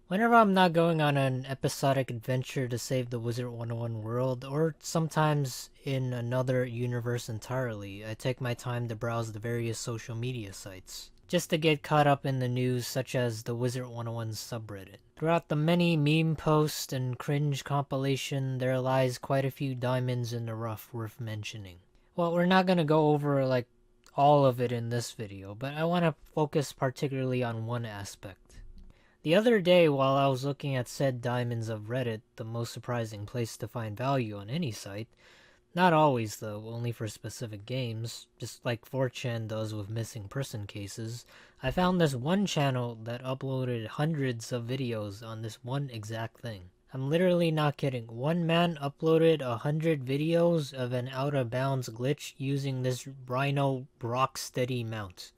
Whenever I'm not going on an episodic adventure to save the Wizard101 world, or sometimes in another universe entirely, I take my time to browse the various social media sites, just to get caught up in the news such as the Wizard101 subreddit. Throughout the many meme posts and cringe compilation, there lies quite a few diamonds in the rough worth mentioning. Well, we're not gonna go over all of it in this video, but I want to focus particularly on one aspect. The other day, while I was looking at said diamonds of Reddit, the most surprising place to find value on any site, not always though, only for specific games, just like 4chan does with missing person cases, I found this one channel that uploaded hundreds of videos on this one exact thing. I'm literally not kidding. One man uploaded 100 videos of an out-of-bounds glitch using this Rhino mount.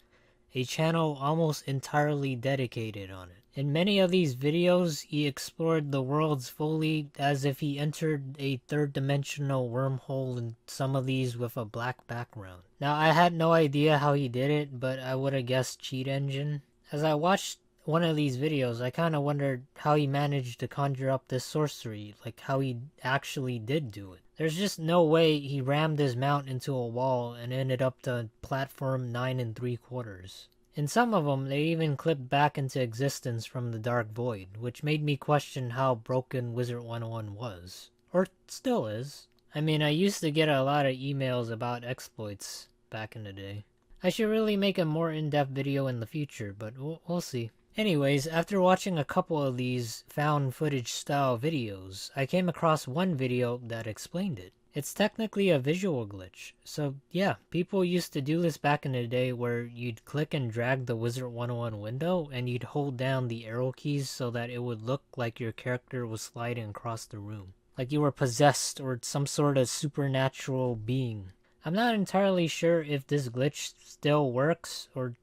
A channel almost entirely dedicated on it. In many of these videos, he explored the worlds fully as if he entered a third-dimensional wormhole, in some of these with a black background. Now, I had no idea how he did it, but I would have guessed cheat engine. As I watched one of these videos, I kind of wondered how he managed to conjure up this sorcery, like how he actually did do it. There's just no way he rammed his mount into a wall and ended up to platform 9 3/4. In some of them, they even clipped back into existence from the dark void, which made me question how broken Wizard101 was. Or still is. I mean, I used to get a lot of emails about exploits back in the day. I should really make a more in-depth video in the future, but we'll see. Anyways, after watching a couple of these found footage style videos, I came across one video that explained it. It's technically a visual glitch. So yeah, people used to do this back in the day where you'd click and drag the Wizard101 window and you'd hold down the arrow keys so that it would look like your character was sliding across the room. Like you were possessed or some sort of supernatural being. I'm not entirely sure if this glitch still works or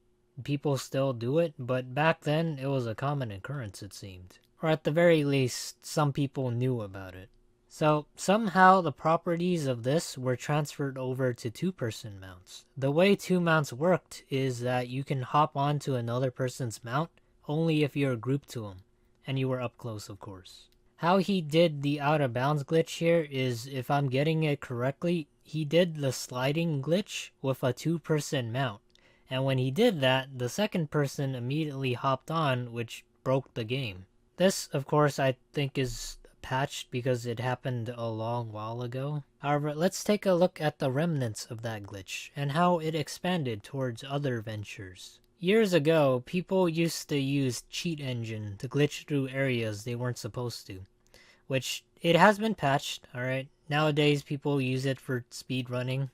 people still do it, but back then it was a common occurrence, it seemed. Or at the very least, some people knew about it. So somehow the properties of this were transferred over to two-person mounts. The way two mounts worked is that you can hop onto another person's mount only if you're grouped to him, and you were up close, of course. How he did the out of bounds glitch here is, if I'm getting it correctly, he did the sliding glitch with a two-person mount. And when he did that, the second person immediately hopped on, which broke the game. This, of course, I think is patched because it happened a long while ago. However, let's take a look at the remnants of that glitch and how it expanded towards other ventures. Years ago, people used to use cheat engine to glitch through areas they weren't supposed to, which it has been patched, alright? Nowadays, people use it for speedrunning,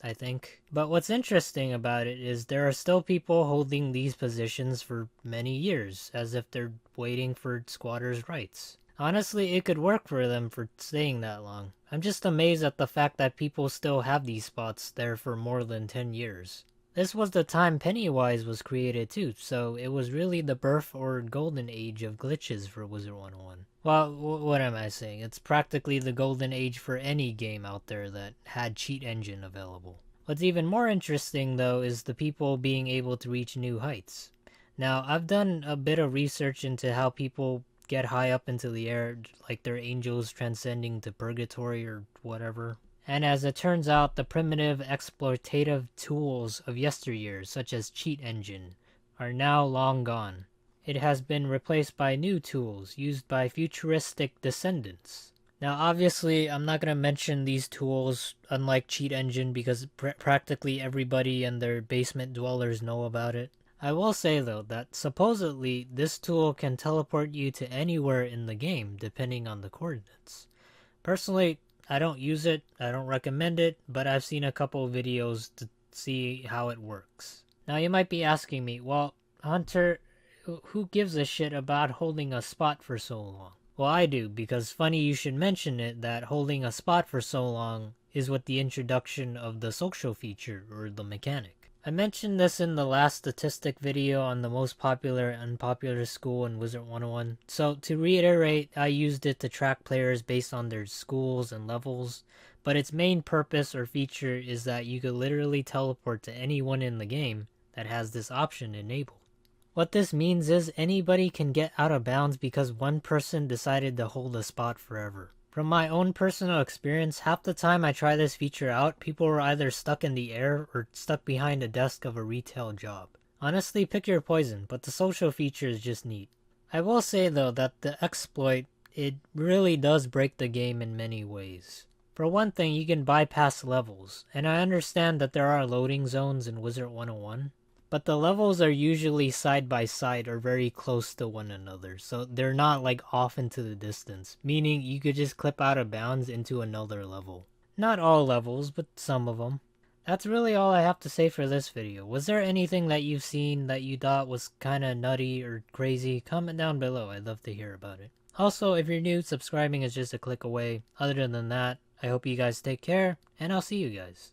I think. But what's interesting about it is there are still people holding these positions for many years, as if they're waiting for squatters' rights. Honestly, it could work for them for staying that long. I'm just amazed at the fact that people still have these spots there for more than 10 years. This was the time Pennywise was created too, so it was really the birth or golden age of glitches for Wizard101. Well, what am I saying? It's practically the golden age for any game out there that had cheat engine available. What's even more interesting though is the people being able to reach new heights. Now, I've done a bit of research into how people get high up into the air, like they're angels transcending to purgatory or whatever. And as it turns out, the primitive exploitative tools of yesteryear, such as cheat engine, are now long gone. It has been replaced by new tools used by futuristic descendants. Now obviously, I'm not going to mention these tools, unlike cheat engine, because practically everybody and their basement dwellers know about it. I will say though that supposedly this tool can teleport you to anywhere in the game depending on the coordinates. Personally, I don't use it, I don't recommend it, but I've seen a couple videos to see how it works. Now you might be asking me, well, Hunter, who gives a shit about holding a spot for so long? Well, I do, because funny you should mention it that holding a spot for so long is what the introduction of the social feature, or the mechanic. I mentioned this in the last statistic video on the most popular and unpopular school in Wizard101. So to reiterate, I used it to track players based on their schools and levels, but its main purpose or feature is that you could literally teleport to anyone in the game that has this option enabled. What this means is anybody can get out of bounds because one person decided to hold a spot forever. From my own personal experience, half the time I try this feature out, people were either stuck in the air or stuck behind a desk of a retail job. Honestly, pick your poison, but the social feature is just neat. I will say though that the exploit, it really does break the game in many ways. For one thing, you can bypass levels, and I understand that there are loading zones in Wizard 101, but the levels are usually side by side or very close to one another, so they're not like off into the distance, meaning you could just clip out of bounds into another level. Not all levels, but some of them. That's really all I have to say for this video. Was there anything that you've seen that you thought was kinda nutty or crazy? Comment down below, I'd love to hear about it. Also, if you're new, subscribing is just a click away. Other than that, I hope you guys take care, and I'll see you guys.